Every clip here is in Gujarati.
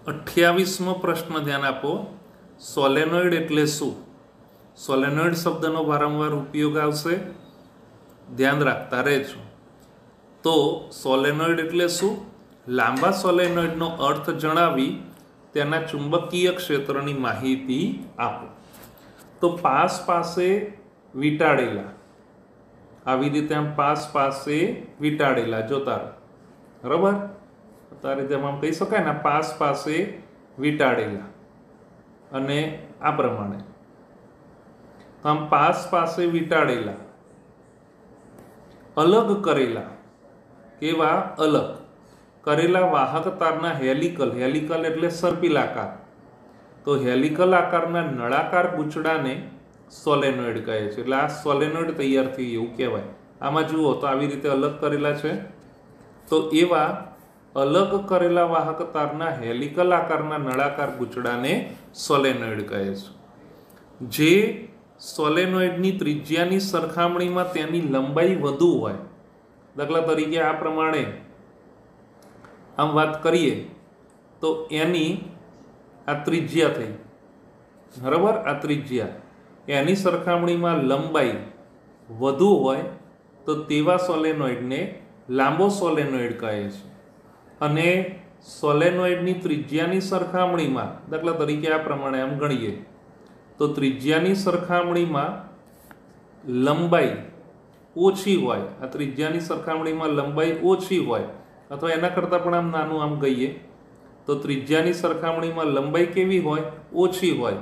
28મો પ્રશ્ન ધ્યાન આપો. સોલેનોઇડ એટલે શું? સોલેનોઇડ શબ્દનો વારંવાર ઉપયોગ આવશે, ધ્યાન રાખતા રહેજો. તો સોલેનોઇડ એટલે શું? લાંબા સોલેનોઇડનો અર્થ જણાવી તેના ચુંબકીય ક્ષેત્રની માહિતી આપો. તો પાસ પાસે વીંટાળેલા, આવી રીતે આમ પાસ પાસે વીંટાળેલા જોતા રહો, બરાબર? તારે જેમ આમ કહી શકાય ને, પાસ પાસે વીંટાળેલા અને આ પ્રમાણે. તો આમ પાસ પાસે વીંટાળેલા, અલગ કરેલા, કેવા? અલગ કરેલા વાહક તારના હેલિકલ, હેલિકલ એટલે સર્પિલાકાર, તો હેલિકલ આકારના નળાકાર ગૂંચડાને સોલેનોઇડ કહે છે. એટલે આ સોલેનોઇડ તૈયાર થઈ એવું કહેવાય. આમાં જુઓ તો આવી રીતે અલગ કરેલા છે. તો એવા અલગ કરેલા વાહક તારના હેલિકલ આકારના નળાકાર ગૂંચડાને સોલેનોઇડ કહે છે. જે સોલેનોઇડની ત્રિજ્યાની સરખામણીમાં તેની લંબાઈ વધુ હોય, દાખલા તરીકે આ પ્રમાણે આમ વાત કરીએ તો એની આ ત્રિજ્યા થઈ, બરાબર? આ ત્રિજ્યા એની સરખામણીમાં લંબાઈ વધુ હોય તો તેવા સોલેનોઇડને લાંબો સોલેનોઇડ કહે છે. અને સોલેનોઇડની ત્રિજ્યાની સરખામણીમાં, દાખલા તરીકે આ પ્રમાણે આમ ગણીએ તો ત્રિજ્યાની સરખામણીમાં લંબાઈ ઓછી હોય, આ ત્રિજ્યાની સરખામણીમાં લંબાઈ ઓછી હોય, અથવા એના કરતાં પણ આમ નાનું આમ કહીએ તો ત્રિજ્યાની સરખામણીમાં લંબાઈ કેવી હોય? ઓછી હોય,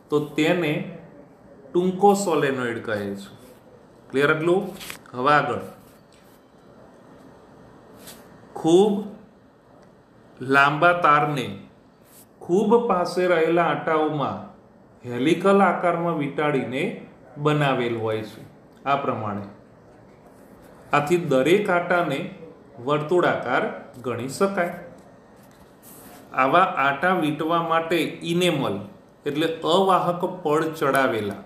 તો તેને ટૂંકો સોલેનોઇડ કહે છે. ક્લિયર એટલું? હવે આગળ, ખૂબ લાંબા તારને ખૂબ પાસે રહેલા આટાઓમાં હેલિકલ આકારમાં વીંટાળીને બનાવેલ હોય છે. આ પ્રમાણે આથી દરેક આટાને વર્તુળાકાર ગણી શકાય. આવા આટા વીંટવા માટે ઇનેમલ એટલે અવાહક પડ ચડાવેલા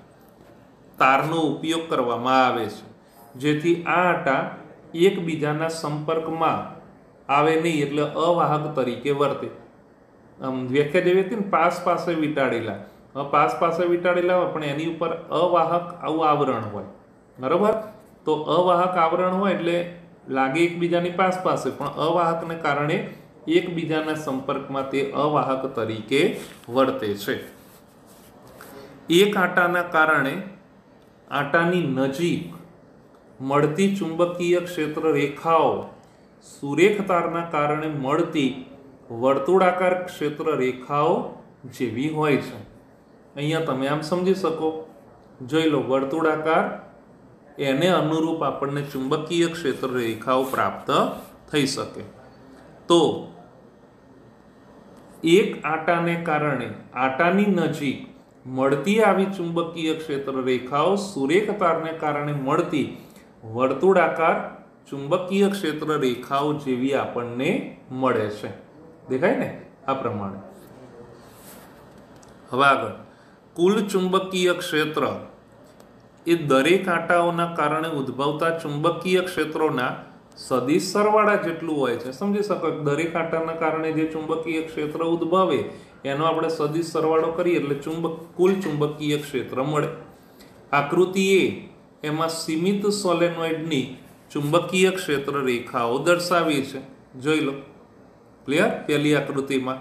તારનો ઉપયોગ કરવામાં આવે છે, જેથી આ આટા એકબીજાના સંપર્કમાં આવે નહીં, એટલે અવાહક તરીકે વર્તે. આમ વ્યાખ્યા જેવી હતી ને, પાસ પાસે વીંટાળેલા. પાસ પાસે વીંટાળેલા હોય પણ એની ઉપર અવાહક આવું આવરણ હોય, બરાબર? તો અવાહક આવરણ હોય એટલે લાગે એકબીજાની પાસ પાસે, પણ અવાહકને કારણે એકબીજાના સંપર્કમાં તે અવાહક તરીકે વર્તે છે. એક આટાના કારણે આટાની નજીક મળતી ચુંબકીય ક્ષેત્ર રેખાઓ સુરેખ તારના કારણે મળતી વર્તુળાકાર ક્ષેત્ર રેખાઓ જેવી હોય છે. અહીંયા તમે આમ સમજી શકો, જોઈ લો, વર્તુળાકાર એને અનુરૂપ આપણને ચુંબકીય ક્ષેત્ર રેખાઓ પ્રાપ્ત થઈ શકે. તો એક આટાને કારણે આટાની નજીક મળતી આવી ચુંબકીય ક્ષેત્ર રેખાઓ સુરેખ તારને કારણે મળતી વર્તુળાકાર ચુંબકીય ક્ષેત્ર રેખાઓ જેવી આપણને મળે છે. દેખાય ને? આ પ્રમાણે. હવે આગળ, કુલ ચુંબકીય ક્ષેત્ર એ દરેક આટાઓના કારણે ઉદ્ભવતા ચુંબકીય ક્ષેત્રોના સદિશ સરવાળા જેટલું હોય છે. સમજી શકો, દરેક આટાના કારણે જે ચુંબકીય ક્ષેત્ર ઉદ્ભવે એનો આપણે સદિશ સરવાળો કરીએ એટલે કુલ ચુંબકીય ક્ષેત્ર મળે. આકૃતિ એ એમાં સીમિત સોલેનોઇડની ચુંબકીય ક્ષેત્ર રેખાઓ દર્શાવી છે. જોઈ લો, ક્લિયર? પહેલી આકૃતિમાં.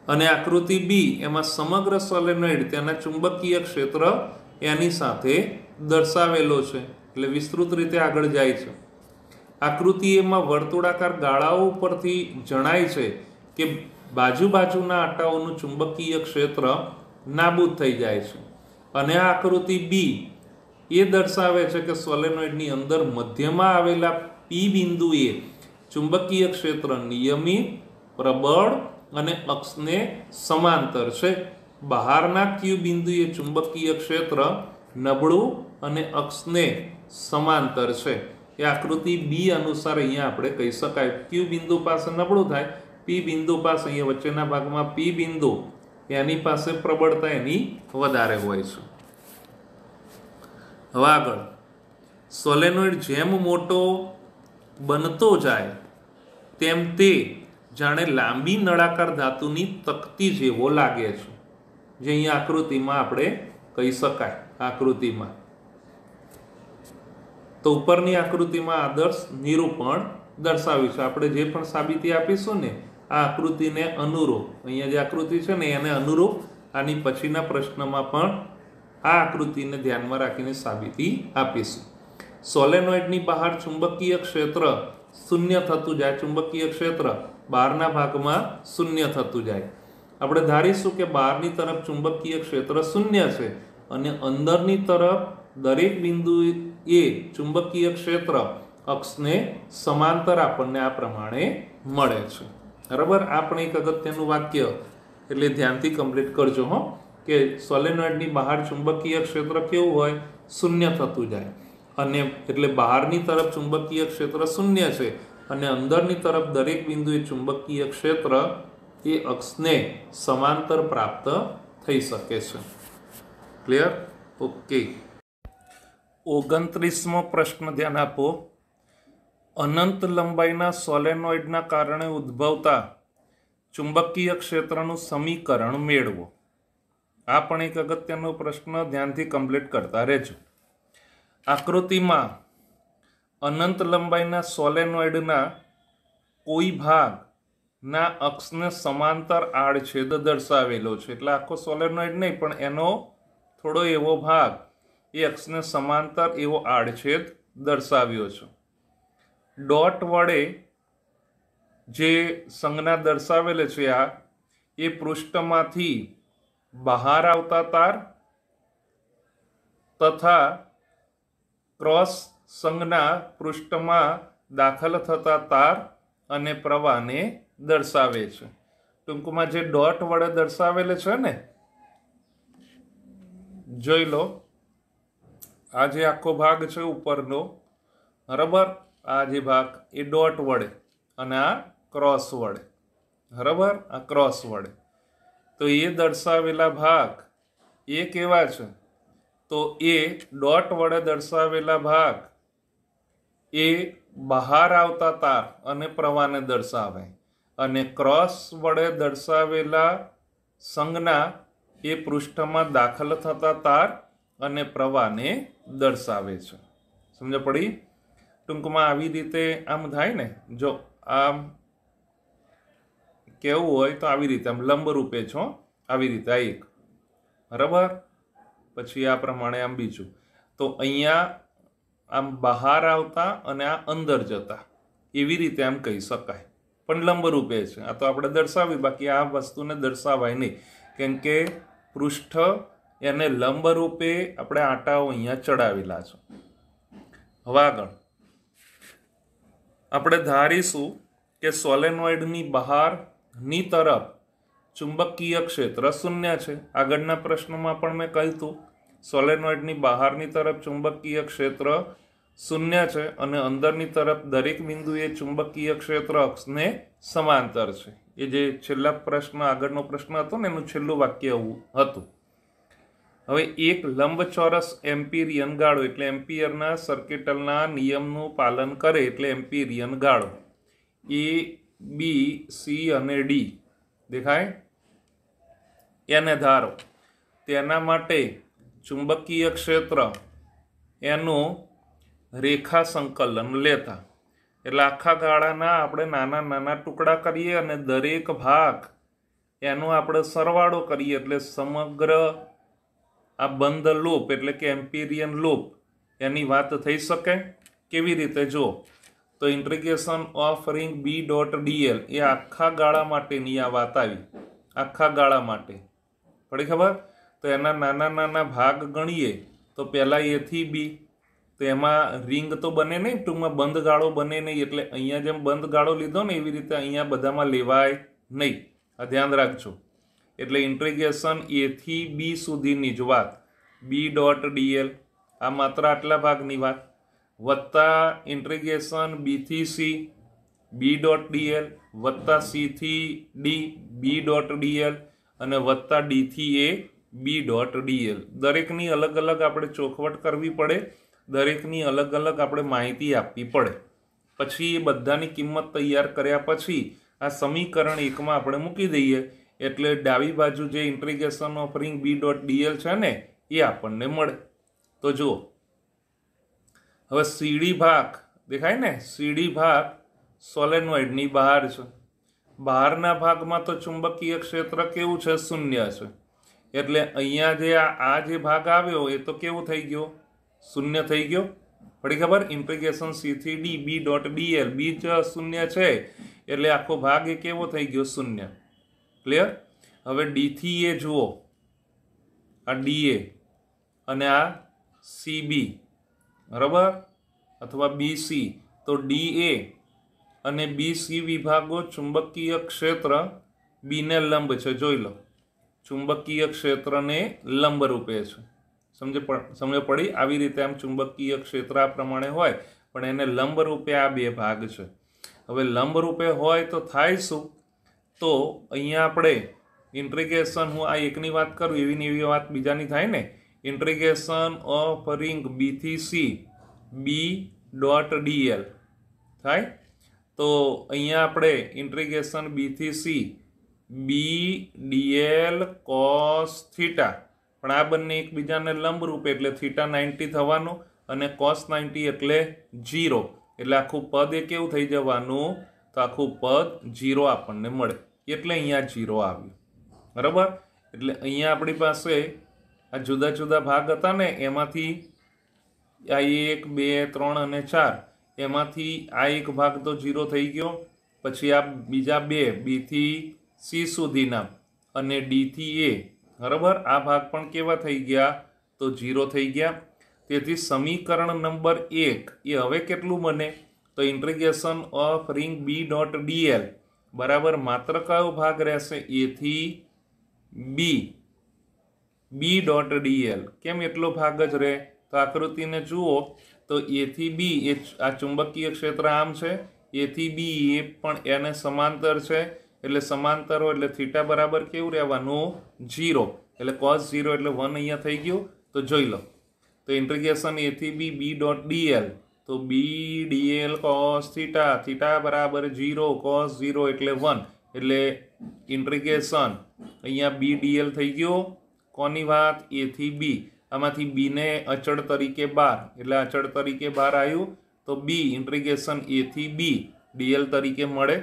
અને આકૃતિ બી એમાં સમગ્ર સોલેનોઇડ તેના ચુંબકીય ક્ષેત્ર એની સાથે દર્શાવેલો છે, એટલે વિસ્તૃત રીતે આગળ જાય છે. આકૃતિ એમાં વર્તુળાકાર ગાળાઓ પરથી જણાય છે કે બાજુના આટાઓનું ચુંબકીય ક્ષેત્ર નાબૂદ થઈ જાય છે. અને આ આકૃતિ બી એ દર્શાવે છે કે સોલેનોઇડની અંદર મધ્યમાં આવેલા પી બિંદુએ ચુંબકીય ક્ષેત્ર નિયમિત, પ્રબળ અને અક્ષને સમાંતર છે. બહારના ક્યુ બિંદુએ ચુંબકીય ક્ષેત્ર નબળું અને અક્ષને સમાંતર છે. એ આકૃતિ બી અનુસાર અહીંયા આપણે કહી શકાય. ક્યુ બિંદુ પાસે નબળું થાય, પી બિંદુ પાસે, અહીંયા વચ્ચેના ભાગમાં પી બિંદુ એની પાસે પ્રબળતા એની વધારે હોય છે. હવે આગળ, સોલેનોઇડ જેમ મોટો બનતો જાય તેમ તે જાણે લાંબી નળાકાર ધાતુની તકતી જેવો લાગે છે, જે અહીંયા આકૃતિમાં આપણે કહી શકાય. આકૃતિમાં તો ઉપરની આકૃતિમાં આદર્શ નિરૂપણ દર્શાવ્યું છે. આપણે જે પણ સાબિતી આપીશું ને આ આકૃતિને અનુરૂપ, અહીંયા જે આકૃતિ છે ને એને અનુરૂપ આની પછીના પ્રશ્નમાં પણ આ આકૃતિને ધ્યાનમાં રાખીને સાબિતી આપીશું. સોલેનોઇડની બહાર ચુંબકીય ક્ષેત્ર શૂન્ય થતું જાય. ચુંબકીય ક્ષેત્ર બહારના ભાગમાં શૂન્ય થતું જાય. આપણે ધારીશું કે બહારની તરફ ચુંબકીય ક્ષેત્ર શૂન્ય છે અને અંદરની તરફ દરેક બિંદુએ ચુંબકીય ક્ષેત્ર અક્ષને સમાંતર આપણને આ પ્રમાણે મળે છે. બરાબર. આપણે એક અગત્યનું વાક્ય એટલે ધ્યાનથી કમ્પ્લીટ કરજો હો, કે સોલેનોઇડની બહાર ચુંબકીય ક્ષેત્ર કેવું હોય? શૂન્ય થતું જાય. અને એટલે બહારની તરફ ચુંબકીય ક્ષેત્ર શૂન્ય છે અને અંદરની તરફ દરેક બિંદુએ ચુંબકીય ક્ષેત્ર એ અક્ષને સમાંતર પ્રાપ્ત થઈ શકે છે. ક્લિયર? ઓકે. 29મો પ્રશ્ન ધ્યાન આપો. અનંત લંબાઈના સોલેનોઇડના કારણે ઉદ્ભવતા ચુંબકીય ક્ષેત્રનું સમીકરણ મેળવો. આ પણ એક અગત્યનો પ્રશ્ન, ધ્યાનથી કમ્પ્લીટ કરતા રહેજો. આકૃતિમાં અનંત લંબાઈના સોલેનોઇડના કોઈ ભાગના અક્ષને સમાંતર આડછેદ દર્શાવેલો છે. એટલે આખો સોલેનોઇડ નહીં, પણ એનો થોડો એવો ભાગ એ અક્ષને સમાંતર એવો આડછેદ દર્શાવ્યો છે. ડોટ વડે જે સંજ્ઞા દર્શાવેલી છે આ એ પૃષ્ઠમાંથી બહાર આવતા તાર તથા ક્રોસ સંજ્ઞા પૃષ્ઠમાં દાખલ થતા તાર અને પ્રવાહને દર્શાવે છે. ટૂંકમાં જે ડોટ વડે દર્શાવેલ છે ને, જોઈ લો, આ જે આખો ભાગ છે ઉપરનો, બરાબર, આ જે ભાગ એ ડોટ વડે અને આ ક્રોસ વડે, બરાબર, આ ક્રોસ વડે. તો એ દર્શાવેલા ભાગ એ કેવા છે? તો એ ડોટ વડે દર્શાવેલા ભાગ એ બહાર આવતા તાર અને પ્રવાહને દર્શાવે, અને ક્રોસ વડે દર્શાવેલા સંજ્ઞા એ પૃષ્ઠમાં દાખલ થતા તાર અને પ્રવાહને દર્શાવે છે. સમજ પડી? ટૂંકમાં આવી રીતે આમ થાય ને, જો આમ કેવું હોય તો આવી રીતે આમ લંબ રૂપે છો, આવી રીતે આ એક, બરાબર, પછી આ પ્રમાણે આમ બીજું. તો અહીંયા આમ બહાર આવતા અને આ અંદર જતા, એવી રીતે આમ કહી શકાય, પણ લંબ રૂપે છે. આ તો આપણે દર્શાવી, બાકી આ વસ્તુને દર્શાવાય નહીં, કેમ કે પૃષ્ઠ એને લંબ રૂપે આપણે આંટાઓ અહીંયા ચડાવેલા છે. હવે આગળ આપણે ધારીશું કે સોલેનોઇડની બહારની તરફ ચુંબકીય ક્ષેત્ર શૂન્ય છે. આગળના પ્રશ્નમાં પણ મેં કહ્યું હતું, સોલેનોઇડની બહારની તરફ ચુંબકીય ક્ષેત્ર શૂન્ય છે અને અંદરની તરફ દરેક બિંદુએ ચુંબકીય ક્ષેત્ર અક્ષને સમાંતર છે. એ જે છેલ્લા પ્રશ્ન, આગળનો પ્રશ્ન હતો ને, એનું છેલ્લું વાક્ય એવું હતું. હવે એક લંબચોરસ એમ્પિરિયન ગાળો, એટલે એમ્પિયરના સર્કિટલના નિયમનું પાલન કરે એટલે એમ્પિરિયન ગાળો એ, બી, સી અને ડી દેખાય, એને ધારો. તેના માટે ચુંબકીય ક્ષેત્ર એનું રેખા સંકલન લેતા, એટલે આખા ગાળાના આપણે નાના નાના ટુકડા કરીએ અને દરેક ભાગ એનો આપણે સરવાળો કરીએ, એટલે સમગ્ર આ બંધ લૂપ એટલે કે એમ્પિરિયન લૂપ એની વાત થઈ શકે. કેવી રીતે? જો તો integration of ring B dot dl એ આખા ગાળા માટેની આ વાત આવી, આખા ગાળા માટે પડી ખબર. તો એના નાના નાના ભાગ ગણીએ તો પહેલાં એ થી બી, તો એમાં રિંગ તો બને નહીં, ટૂંકમાં બંધ ગાળો બને નહીં. એટલે અહીંયા જેમ બંધ ગાળો લીધો ને એવી રીતે અહીંયા બધામાં લેવાય નહીં, આ ધ્યાન રાખજો. એટલે ઇન્ટિગ્રેશન એ થી બી સુધીની જ વાત, બી ડોટ ડીએલ આ માત્ર આટલા ભાગની વાત, વત્તા ઇન્ટિગ્રેશન બી થી સી બી ડોટ ડીએલ, વત્તા સી થી ડી બી ડોટ ડીએલ, અને વત્તા ડી થી એ બી ડોટ ડીએલ. દરેકની અલગ અલગ આપણે ચોખવટ કરવી પડે, દરેકની અલગ અલગ આપણે માહિતી આપવી પડે. પછી એ બધાની કિંમત તૈયાર કર્યા પછી આ સમીકરણ 1 માં આપણે મૂકી દઈએ એટલે ડાબી બાજુ જે ઇન્ટિગ્રેશન ઓફ રિંગ B.dl છે ને એ આપણને મળે. તો જુઓ હવે સીડી ભાગ દેખાય ને, સીડી ભાગ સોલેનોઇડની બહાર છે. બહારના ભાગમાં તો ચુંબકીય ક્ષેત્ર કેવું છે? શૂન્ય છે. એટલે અહીંયા જે આ જે ભાગ આવ્યો એ તો કેવું થઈ ગયો? શૂન્ય થઈ ગયો. પડી ખબર? ઇન્ટિગ્રેશન C થી D B.dl, બી જ શૂન્ય છે એટલે આખો ભાગ એ કેવો થઈ ગયો? શૂન્ય. ક્લિયર? હવે ડી થી એ જુઓ, આ DA અને આ CB, બરાબર, અથવા BC. તો DA અને BC વિભાગો ચુંબકીય ક્ષેત્ર B ને લંબ છે. જોઈ લો, ચુંબકીય ક્ષેત્રને લંબ રૂપે છે. સમજ પડી? આવી રીતે આમ ચુંબકીય ક્ષેત્ર આ પ્રમાણે હોય પણ એને લંબ રૂપે આ બે ભાગ છે. હવે લંબ રૂપે હોય તો થાય શું? તો અહીંયા આપણે ઇન્ટિગ્રેશન, હું આ એકની વાત કરું એવી ને એવી વાત બીજાની થાય ને. ઇન્ટિગ્રેશન ઓફ રિંગ B થી C B.dl થાય. તો અહીંયા આપણે ઇન્ટિગ્રેશન B થી C B.dl cos થીટા, પણ આ બંને એકબીજાને લંબ રૂપે એટલે થીટા 90 થવાનું અને cos 90 એટલે 0. એટલે આખું પદ એ કેવું થઈ જવાનું? તો આખું પદ 0 આપણને મળે. એટલે અહીંયા 0 આવ્યું. બરાબર? એટલે અહીંયા આપણી પાસે આ જુદા જુદા ભાગ હતા ને, એમાંથી આ 1 2 3 અને 4, એમાંથી આ એક ભાગ તો 0 થઈ ગયો. પછી આ બીજા બે B થી C સુધીના અને D થી A, બરાબર, આ ભાગ પણ કેવા થઈ ગયા? તો 0 થઈ ગયા. તેથી સમીકરણ નંબર 1 એ હવે કેટલું બને? તો ઇન્ટિગ્રેશન ઓફ રિંગ B.dl બરાબર માત્ર કયો ભાગ રહેશે? A થી B B.dl. કેમ એટલો ભાગ જ રહે? તો આકૃતિને જુઓ તો A થી B એ આ ચુંબકીય ક્ષેત્ર આમ છે, A થી B એ પણ એને સમાંતર છે. એટલે સમાંતર હોય એટલે થીટા બરાબર કેવું રહેવાનું? 0. એટલે cos 0 એટલે 1 અહીંયા થઈ ગયું. તો જોઈ લો, તો ઇન્ટિગ્રેશન A થી B B.dl, તો B.dl cos થીટા, થીટા બરાબર 0, cos 0 એટલે 1. એટલે ઇન્ટિગ્રેશન અહીંયા B.dl થઈ ગયો. કોની વાત? A થી B. આમાંથી B ને અચળ તરીકે 12, એટલે અચળ તરીકે 12 આવ્યું. તો B ઇન્ટિગ્રેશન A થી B dl તરીકે મળે.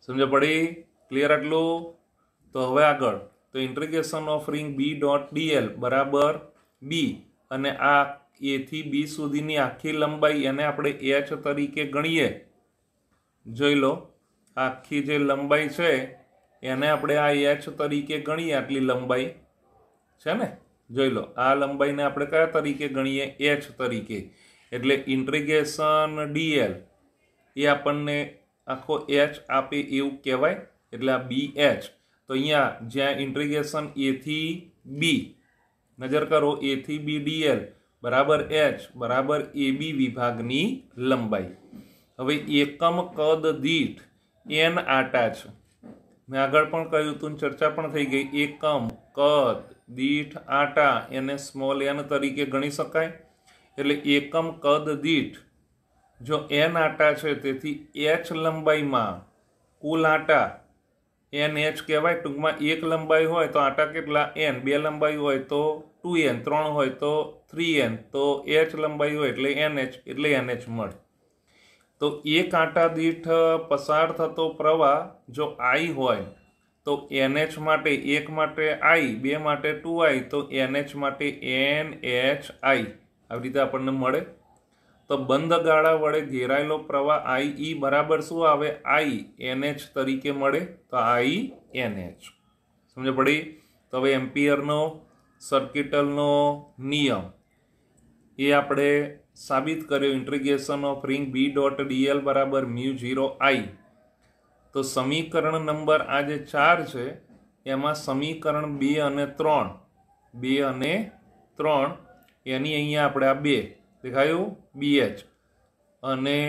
સમજ પડી? ક્લિયર આટલું? તો હવે આગળ, તો ઇન્ટિગ્રેશન ઓફ રિંગ B.dl બરાબર B અને આ A થી B સુધીની આખી લંબાઈ એને આપણે h તરીકે ગણીએ. જોઈ લો, આખી જે લંબાઈ છે એને આપણે આ h તરીકે ગણીએ. આટલી લંબાઈ છે ને, જોઈ લો, આ લંબાઈને આપણે કયા તરીકે ગણીએ? h તરીકે. એટલે ઇન્ટિગ્રેશન dl એ આપણને આખો h આપે એવું કહેવાય. એટલે આ BH. તો અહીંયા જ્યાં ઇન્ટિગ્રેશન A થી B, નજર કરો, A થી B dl બરાબર h બરાબર AB વિભાગની લંબાઈ. હવે એકમ કદ દીઠ n આટા છે. મેં આગળ પણ કહ્યું હતું, ચર્ચા પણ થઈ ગઈ. એકમ કદ દીઠ આટા એને સ્મોલ n તરીકે ગણી શકાય. એટલે એકમ કદ દીઠ જો n આટા છે, તેથી h લંબાઈમાં કુલ આટા NH કહેવાય. ટૂંકમાં એક લંબાઈ હોય તો આટા કેટલા? n. બે લંબાઈ હોય તો 2n. 3 હોય તો 3n. તો h લંબાઈ હોય એટલે NH, એટલે NH મળે. તો એક આટા દીઠ પસાર થતો પ્રવાહ જો I હોય તો NH માટે 1 માટે I, 2 માટે 2I, તો NH માટે NHI. આવી રીતે આપણને મળે. તો બંધ ગાળા વડે ઘેરાયેલો પ્રવાહ IE બરાબર શું આવે? I NH તરીકે મળે. તો I NH. સમજ પડી? તો હવે એમ્પિયરનો સર્કિટલનો નિયમ એ આપણે સાબિત કર્યો. ઇન્ટિગ્રેશન ઓફ રિંગ B.dl બરાબર μ0I. તો સમીકરણ નંબર આ જે 4 છે એમાં સમીકરણ 2 અને 3 એની અહીંયા આપણે આ 2 દેખાયું BH અને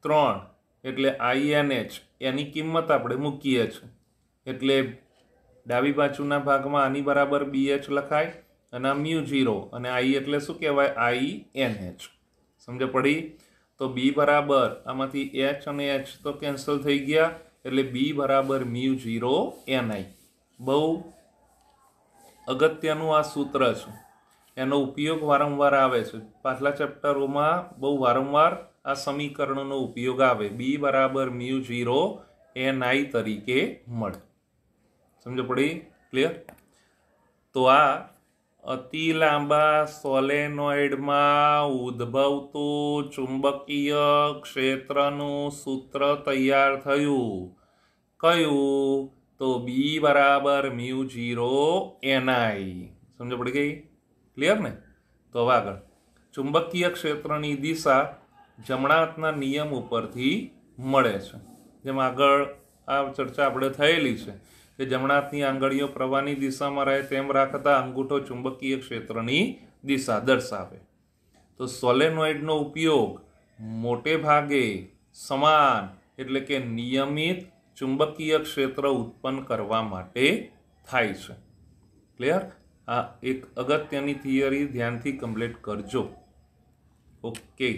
3 એટલે INH એની કિંમત આપણે મૂકીએ છીએ. એટલે ડાબી બાજુના ભાગમાં આની બરાબર BH લખાય અને આ μ0 અને I એટલે શું કહેવાય? INH. સમજ પડી? तो बी बराबर आमांथी एच अने एच तो केन्सल थई गया एटले बी बराबर म्यू 0 एनआई। बहु अगत्यनुं आ सूत्र छे, एनो उपयोग वारंवार आवे छे। पाछला चेप्टरोमां बहु वारंवार आ समीकरणनो उपयोग आवे। बी बराबर म्यू 0 एनआई तरीके मळे। समझ पड़ी? क्लियर? तो आ अति लांबा सोलेनोइड में उद्भवतु चुंबकीय क्षेत्रનું सूत्र तैयार थयुं। कयुं? तो बी बराबर म्यू 0 एनआई। समझ पड़ी गई? क्लियर ने? तो अब आगळ चुंबकीय क्षेत्रनी दिशा जमणा हाथना नियम उपरथी मळे छे। जेम आगळ आ चर्चा आपणे थयेली छे कि जमणा हाथनी आंगळीओ प्रवाहनी दिशामां रहे तेम राखता अंगूठो चुंबकीय क्षेत्रनी दिशा दर्शावे। तो सोलेनोइडनो उपयोग मोटे भागे समान एटले के नियमित चुंबकीय क्षेत्र उत्पन्न करवा माटे थाय छे। क्लियर? आ एक अगत्यनी थियरी ध्यानथी कम्प्लीट करजो। ओके।